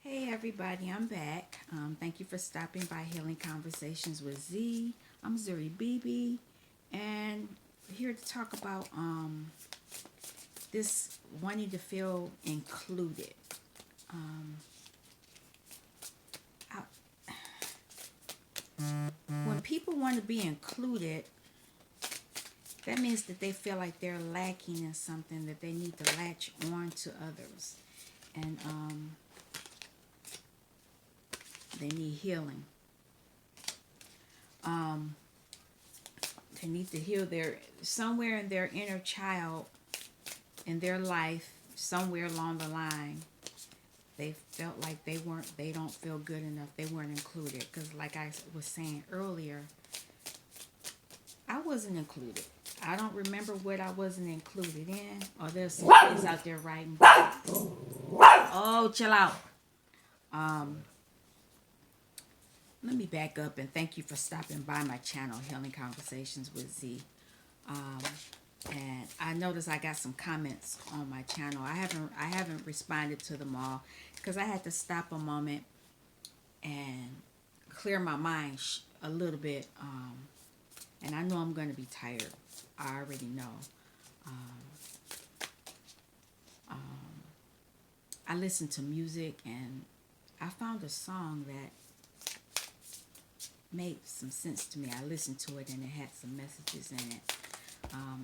Hey everybody, I'm back. Thank you for stopping by Healing Conversations with Z. I'm Zuri BB, and we're here to talk about this wanting to feel included. Um, when people want to be included, that means that they feel like they're lacking in something, that they need to latch on to others, and they need healing. Um, they need to heal their somewhere in their inner child in their life, somewhere along the line, they felt like they don't feel good enough, they weren't included. Because like I was saying earlier, I wasn't included. I don't remember what I wasn't included in. Or there's some kids out there writing. Oh, chill out. um Let me back up and thank you for stopping by my channel, Healing Conversations with Z. um and I noticed I got some comments on my channel. I haven't responded to them all because I had to stop a moment and clear my mind a little bit. And I know I'm going to be tired. I already know. Um, um, I listened to music and I found a song that made some sense to me. I listened to it and it had some messages in it.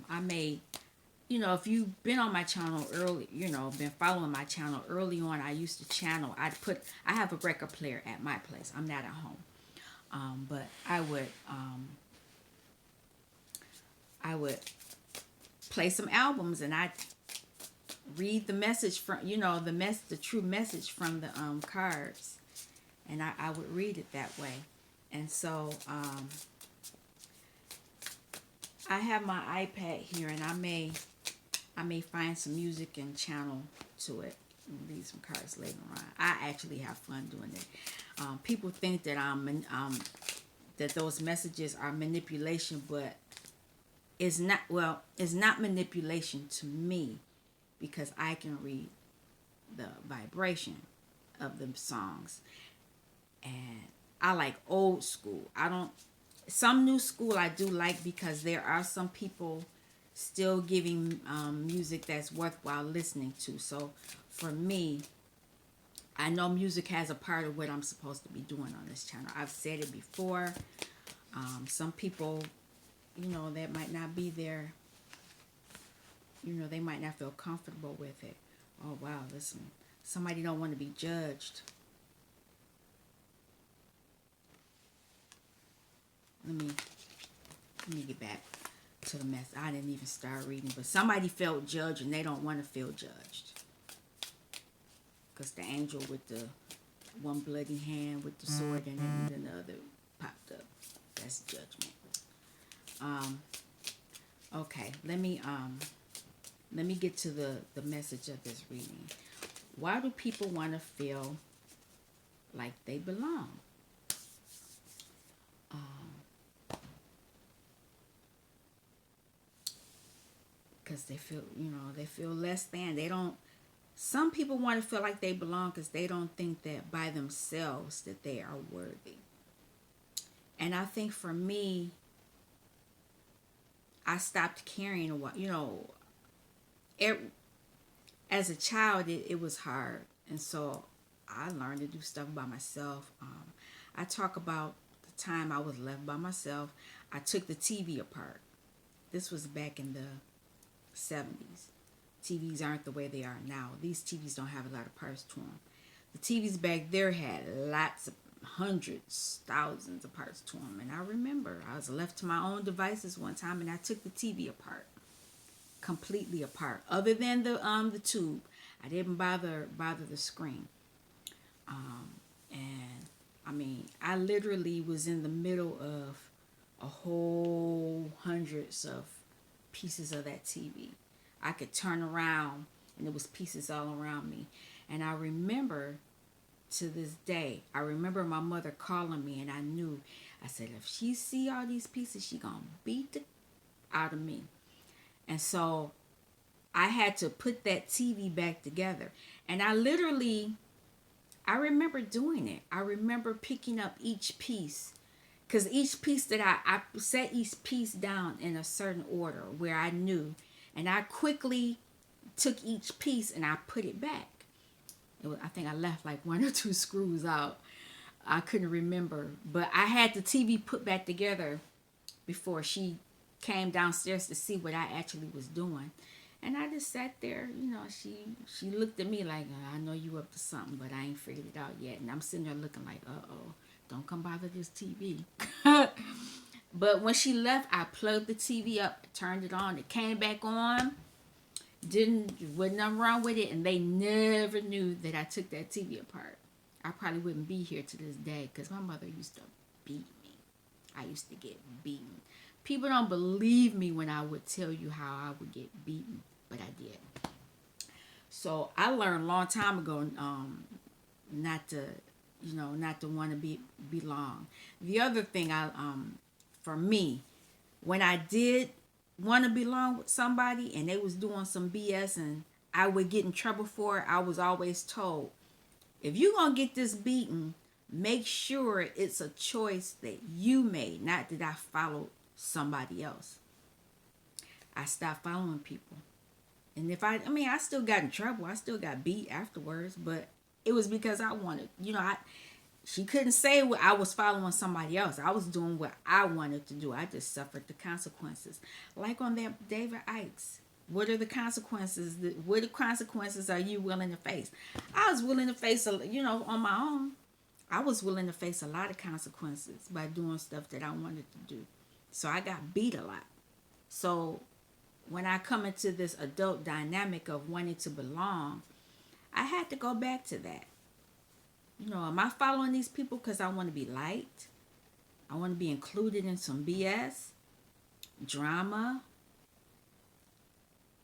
I made, if you've been on my channel early, been following my channel early on, I used to channel. I have a record player at my place. I'm not at home. But I would play some albums and I read the message from, the true message from the cards, and I would read it that way. And so I have my iPad here, and I may find some music and channel to it and read some cards later on. I actually have fun doing it. People think that that those messages are manipulation, but it's not. Well, it's not manipulation to me because I can read the vibration of the songs, and I like old school. I don't. Some new school I do like because there are some people still giving music that's worthwhile listening to. So for me, I know music has a part of what I'm supposed to be doing on this channel. I've said it before. Some people, that might not be there. They might not feel comfortable with it. Oh wow, listen, somebody don't want to be judged. Let me get back to the mess. I didn't even start reading, but somebody felt judged and they don't want to feel judged. Because the angel with the one bloody hand with the sword and then the other popped up. That's judgment. Okay, let me get to the message of this reading. Why do people want to feel like they belong? Because they feel less than. They don't. Some people want to feel like they belong because they don't think that by themselves that they are worthy. And I think for me, I stopped caring a while. As a child, it was hard, and so I learned to do stuff by myself. I talk about the time I was left by myself. I took the TV apart. This was back in the 70s. TVs aren't the way they are now. These TVs don't have a lot of parts to them. The TVs back there had lots of hundreds, thousands of parts to them. And I remember I was left to my own devices one time, and I took the TV apart, completely apart. Other than the tube, I didn't bother the screen. And I mean, I literally was in the middle of a whole hundreds of pieces of that TV. I could turn around and there was pieces all around me. And I remember to this day, I remember my mother calling me, and I knew, I said, if she see all these pieces, she gonna beat the out of me. And so I had to put that TV back together. And I I remember doing it. I remember picking up each piece. Because each piece that I set each piece down in a certain order where I knew. And I quickly took each piece and I put it back. I think I left like one or two screws out. I couldn't remember. But I had the TV put back together before she came downstairs to see what I actually was doing. And I just sat there, she looked at me like, I know you up to something, but I ain't figured it out yet. And I'm sitting there looking like, uh-oh, don't come bother this TV. But when she left, I plugged the TV up, turned it on, it came back on. Wasn't nothing wrong with it, and they never knew that I took that TV apart. I probably wouldn't be here to this day because my mother used to beat me. I used to get beaten. People don't believe me when I would tell you how I would get beaten, but I did. So I learned a long time ago not to want to belong. The other thing for me, when I did want to belong with somebody and they was doing some BS and I would get in trouble for it, I was always told, if you're going to get this beaten, make sure it's a choice that you made, not that I followed somebody else. I stopped following people. And I still got in trouble. I still got beat afterwards, but it was because I wanted, she couldn't say I was following somebody else. I was doing what I wanted to do. I just suffered the consequences. Like on that David Icke's. What are the consequences? What consequences are you willing to face? I was willing to face, on my own. I was willing to face a lot of consequences by doing stuff that I wanted to do. So I got beat a lot. So when I come into this adult dynamic of wanting to belong, I had to go back to that. Am I following these people because I want to be liked? I want to be included in some BS? Drama?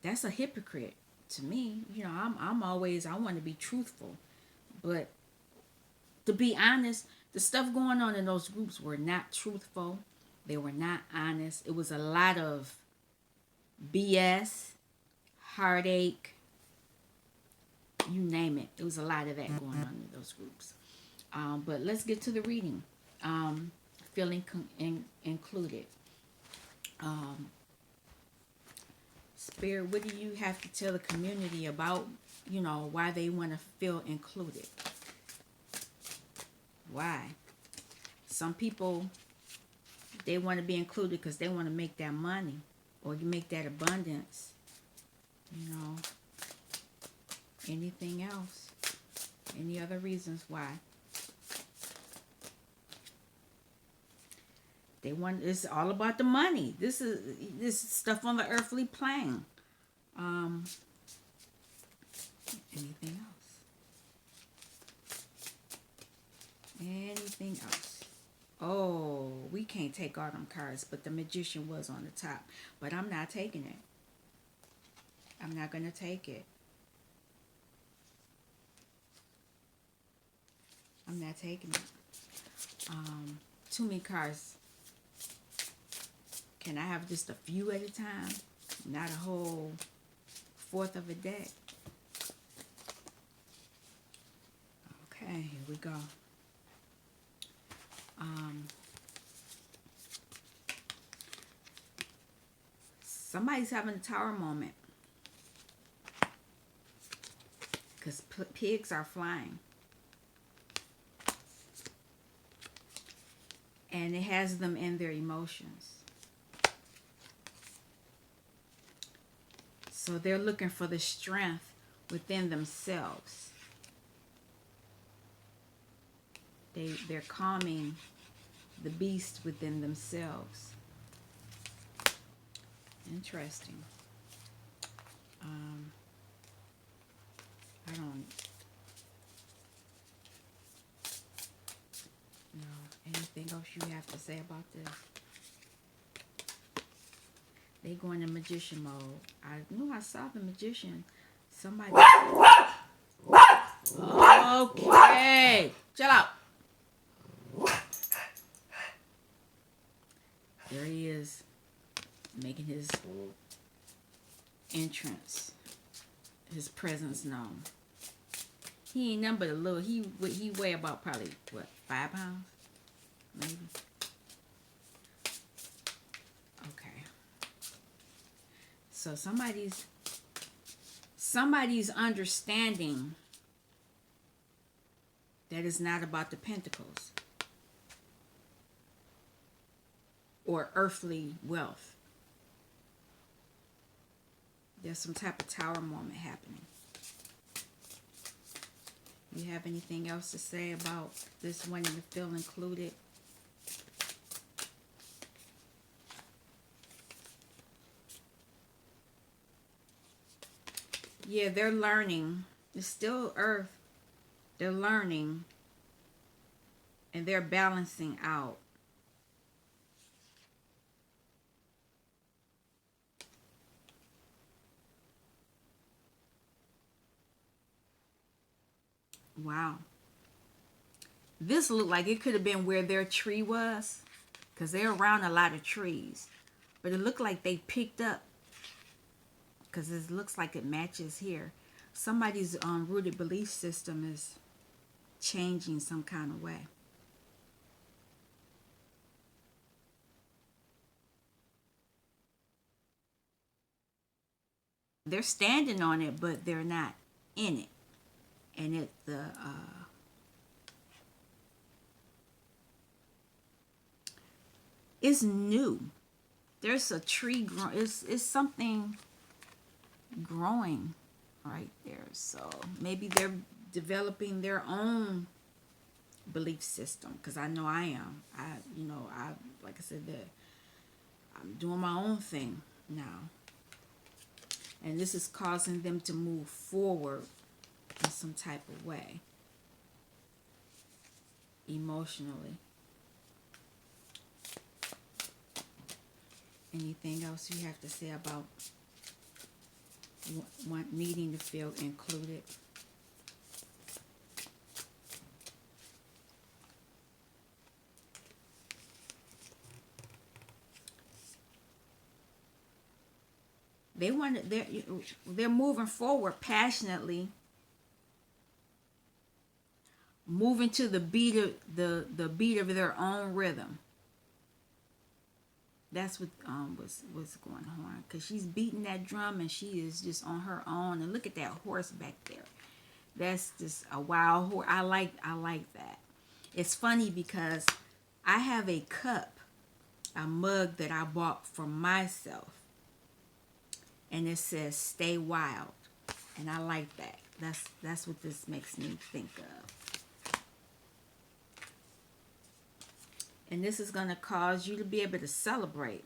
That's a hypocrite to me. I'm always, I want to be truthful. But to be honest, the stuff going on in those groups were not truthful. They were not honest. It was a lot of BS, heartache, you name it. There was a lot of that going on in those groups. But let's get to the reading. Feeling included. Spirit, what do you have to tell the community about, why they want to feel included? Why? Some people, they want to be included because they want to make that money or make that abundance. Anything else? Any other reasons why? It's all about the money. This is stuff on the earthly plane. Anything else? Anything else? Oh, we can't take all them cards, but the Magician was on the top. But I'm not taking it. I'm not going to take it. I'm not taking it. Too many cards. Can I have just a few at a time? Not a whole fourth of a deck. Okay, here we go. Somebody's having a tower moment. Because pigs are flying. And it has them in their emotions. So they're looking for the strength within themselves. They're calming the beast within themselves. Interesting. I don't know. Anything else you have to say about this? They go in the magician mode. I knew I saw the magician. Somebody. Okay. Chill out. There he is. Making his entrance. His presence known. He ain't nothing but a little. He weigh about probably what, 5 pounds, maybe. Okay. So somebody's understanding that it's not about the pentacles or earthly wealth. There's some type of tower moment happening. You have anything else to say about this wanting to feel included? Yeah, they're learning. It's still Earth. They're learning. And they're balancing out. Wow. This looked like it could have been where their tree was. Because they're around a lot of trees. But it looked like they picked up. Because it looks like it matches here. Somebody's rooted belief system is changing some kind of way. They're standing on it, but they're not in it. And it's new. There's a tree growing. It's something growing right there. So maybe they're developing their own belief system. Because I know I am. I like I said, I'm doing my own thing now. And this is causing them to move forward in some type of way. Emotionally. Anything else you have to say about needing to feel included? They're moving forward passionately, moving to the beat of the beat of their own rhythm. That's what's going on, because she's beating that drum and she is just on her own. And look at that horse back there. That's just a wild horse. I like that. It's funny because I have a cup, a mug that I bought for myself, and it says "Stay Wild," and I like that. That's what this makes me think of. And this is going to cause you to be able to celebrate.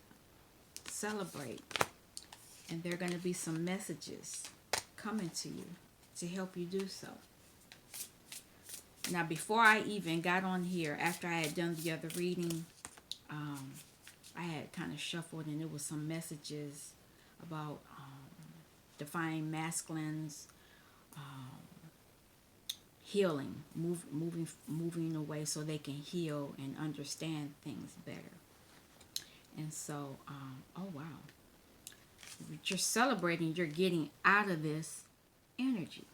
And there are going to be some messages coming to you to help you do so. Now, before I even got on here, after I had done the other reading, I had kind of shuffled, and there was some messages about defying masculines, healing, moving away so they can heal and understand things better. And so, oh wow, you're celebrating, you're getting out of this energy.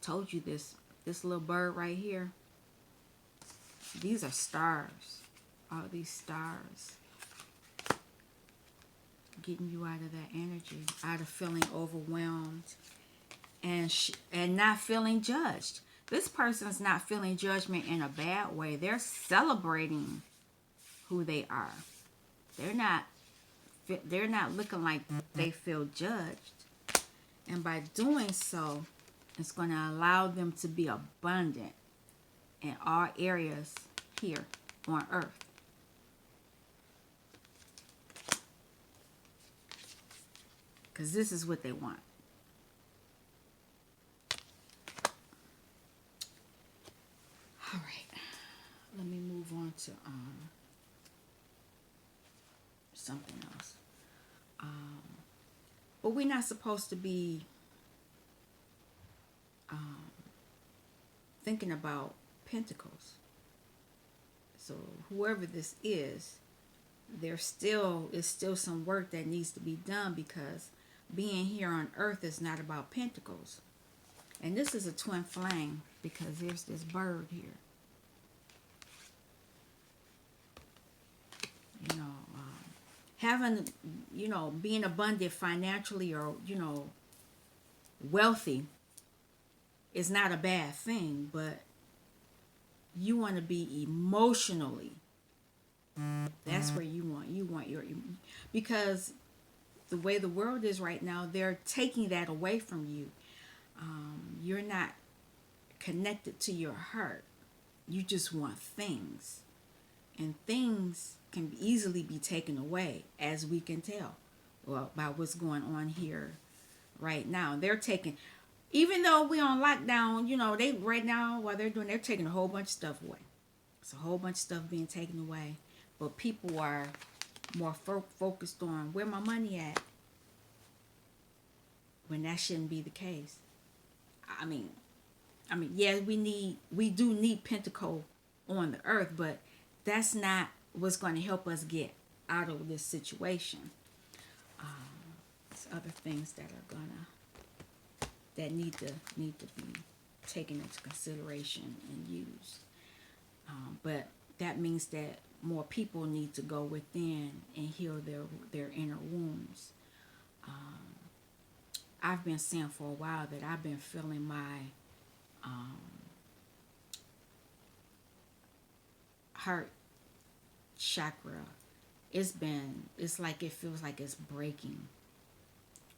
Told you this little bird right here. These are stars. All these stars. Getting you out of that energy, out of feeling overwhelmed, and not feeling judged. This person's not feeling judgment in a bad way. They're celebrating who they are. They're not looking like they feel judged. And by doing so, it's going to allow them to be abundant in all areas here on earth. Because this is what they want. All right. Let me move on to something else. But we're not supposed to be thinking about pentacles. So whoever this is, is still some work that needs to be done, because being here on earth is not about pentacles. And this is a twin flame because there's this bird here. You know, having, you know, being abundant financially or, you know, wealthy is not a bad thing, but you want to be emotionally. That's where you want your, because the way the world is right now, they're taking that away from you. You're not connected to your heart. You just want things, and things can easily be taken away, as we can tell, well, by what's going on here right now. They're taking, even though we're on lockdown, you know, they right now while they're taking a whole bunch of stuff away. It's a whole bunch of stuff being taken away, but people are more focused on where my money at, when that shouldn't be the case. I mean, yeah, we do need Pentacle on the earth, but that's not what's going to help us get out of this situation. There's other things that need to be taken into consideration and used. But that means that more people need to go within and heal their inner wounds. I've been saying for a while that I've been feeling my heart chakra. It's like it feels like it's breaking.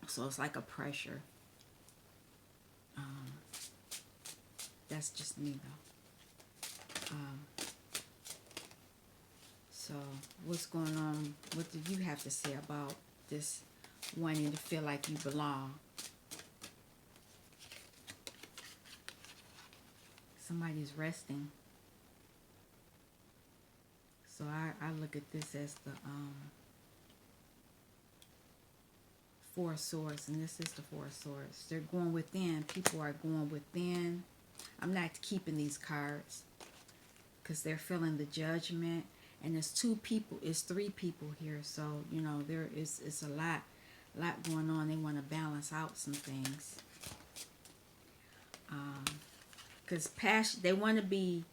So it's like a pressure. That's just me though. So what's going on? What do you have to say about this wanting to feel like you belong? Somebody's resting. So I look at this as the Four of Swords, and this is the Four of Swords. They're going within. People are going within. I'm not keeping these cards because they're feeling the judgment. And there's three people here. So, you know, it's a lot going on. They want to balance out some things. Because passion, they want to be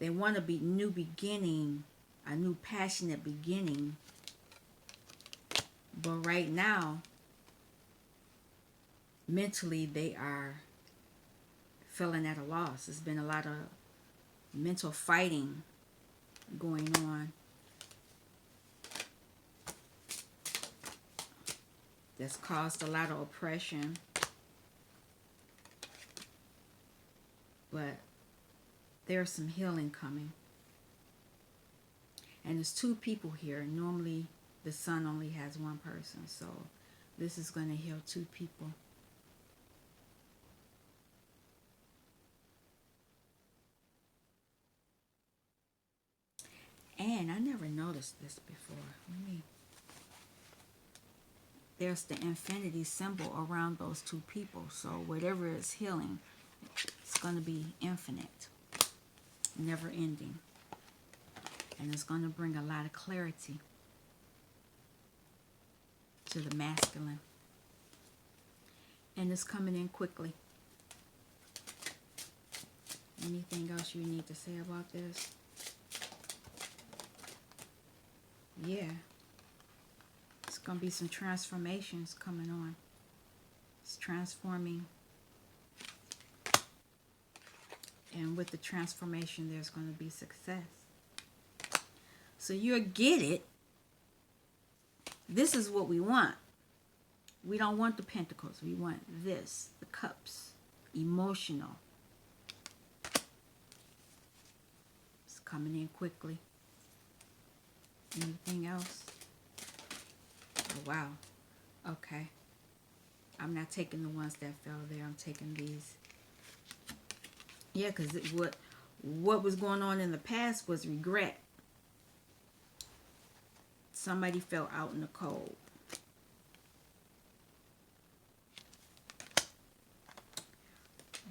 new beginning, a new passionate beginning. But right now, mentally, they are feeling at a loss. There's been a lot of mental fighting going on. That's caused a lot of oppression. But there's some healing coming. And there's two people here. Normally, the sun only has one person. So this is going to heal two people. And I never noticed this before. There's the infinity symbol around those two people. So whatever is healing, it's going to be infinite, never ending. And it's going to bring a lot of clarity to the masculine. And it's coming in quickly. Anything else you need to say about this? Yeah. It's going to be some transformations coming on. It's transforming. And with the transformation, there's going to be success. So you'll get it. This is what we want. We don't want the pentacles. We want this, the cups, emotional. It's coming in quickly. Anything else? Oh, wow. Okay. I'm not taking the ones that fell there. I'm taking these. Yeah, because what was going on in the past was regret. Somebody fell out in the cold.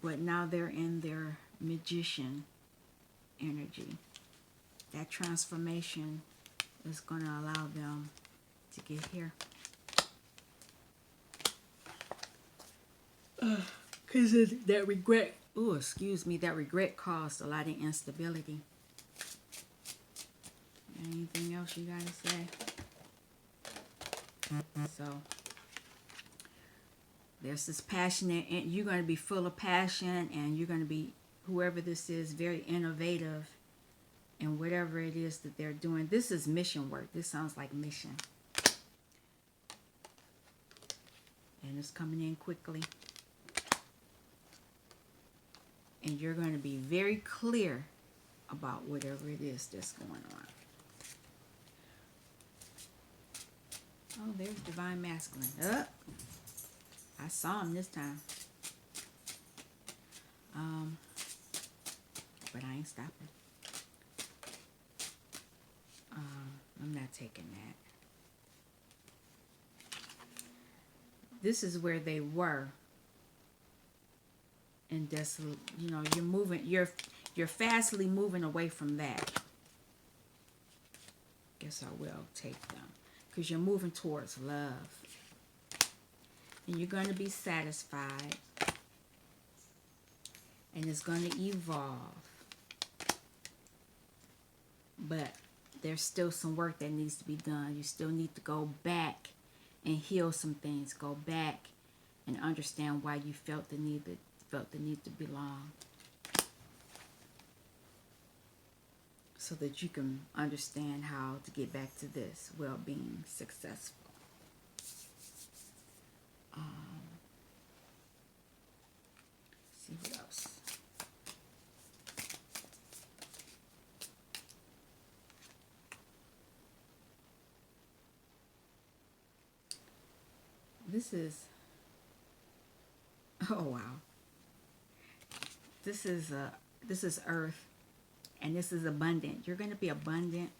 But now they're in their magician energy. That transformation is going to allow them to get here. Because that regret, oh, excuse me, that regret caused a lot of instability. Anything else you gotta say? So, there's this passionate, and you're going to be full of passion, and you're going to be, whoever this is, very innovative in whatever it is that they're doing. This is mission work. This sounds like mission. And it's coming in quickly. And you're going to be very clear about whatever it is that's going on. Oh, there's Divine Masculine. I saw him this time. But I ain't stopping. I'm not taking that. This is where they were. And that's, you know, you're moving, you're fastly moving away from that. Guess I will take them. Because you're moving towards love. And you're going to be satisfied. And it's going to evolve. But there's still some work that needs to be done. You still need to go back and heal some things. Go back and understand why you felt the need to belong. So that you can understand how to get back to this well-being, successful. See what else. This is, oh wow. This is earth, and this is abundant. You're going to be abundant.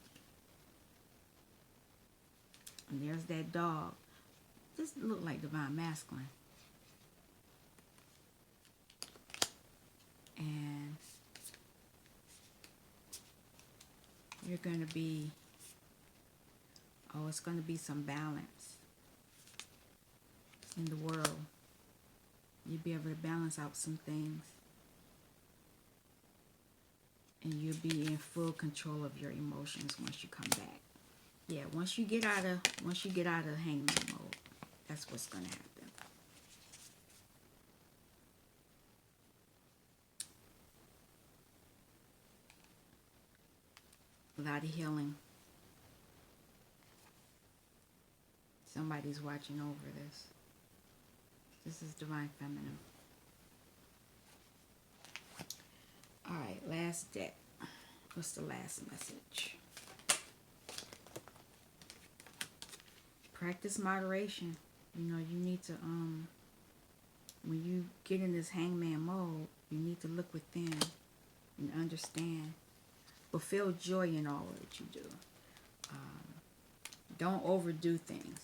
And there's that dog. This look like Divine Masculine. And you're going to be, oh, it's going to be some balance in the world. You'll be able to balance out some things. And you'll be in full control of your emotions once you come back. Yeah, once you get out of hangman mode, that's what's going to happen. A lot of healing. Somebody's watching over this. This is Divine Feminine. Alright, last deck. What's the last message? Practice moderation. You know, you need to, when you get in this hangman mode, you need to look within and understand. But feel joy in all that you do. Don't overdo things.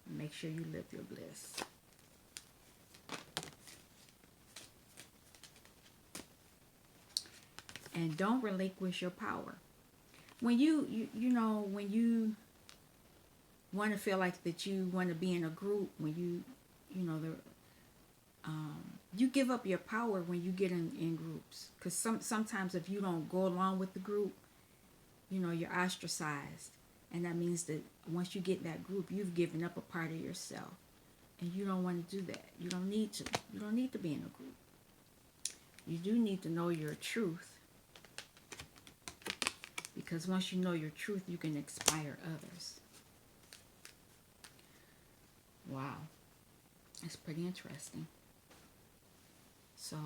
Make sure you live your bliss. And don't relinquish your power. When you know, when you want to feel like that you want to be in a group, when you know, you give up your power when you get in groups. Because sometimes if you don't go along with the group, you know, you're ostracized. And that means that once you get in that group, you've given up a part of yourself. And you don't want to do that. You don't need to. You don't need to be in a group. You do need to know your truth. Because once you know your truth, you can inspire others. Wow. It's pretty interesting. So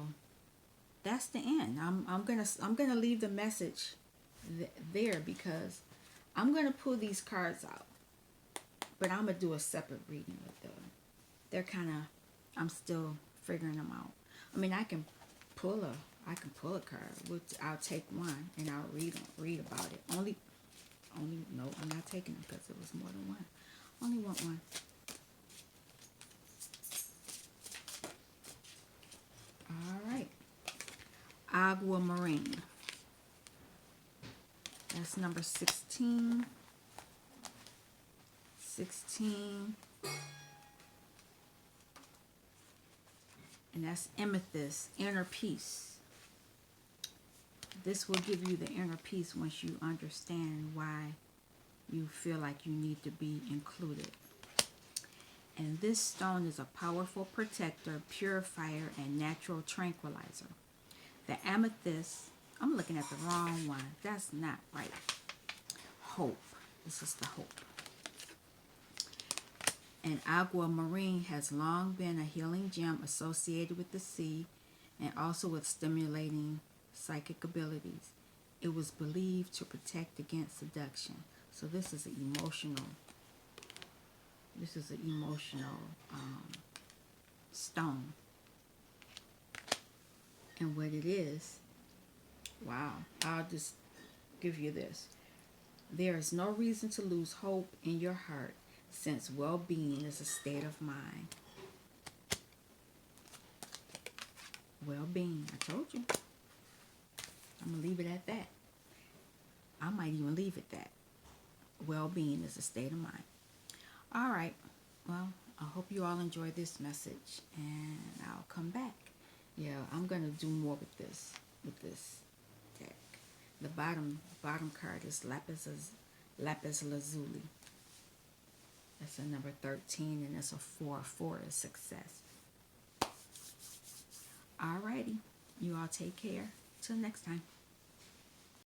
that's the end. I'm gonna leave the message there because I'm gonna pull these cards out, but I'm gonna do a separate reading with them. They're kind of, I'm still figuring them out. I mean, I can pull a card. I'll take one and I'll read about it. No, I'm not taking them because it was more than one. Only want one. All right. Agua Marine. That's number 16. 16. And that's amethyst, inner peace. This will give you the inner peace once you understand why you feel like you need to be included. And this stone is a powerful protector, purifier, and natural tranquilizer. The amethyst, I'm looking at the wrong one. That's not right. Hope. This is the hope. And aquamarine has long been a healing gem associated with the sea and also with stimulating psychic abilities. It was believed to protect against seduction. So this is an emotional stone. And what it is, wow, I'll just give you this. There is no reason to lose hope in your heart, since well-being is a state of mind. Well-being, I told you. I'm going to leave it at that. I might even leave it that. Well-being is a state of mind. All right. Well, I hope you all enjoy this message, and I'll come back. Yeah, I'm going to do more with this deck. The bottom card is lapis lazuli. That's a number 13, and it's a 4. 4 is success. Alrighty. You all take care. Till next time.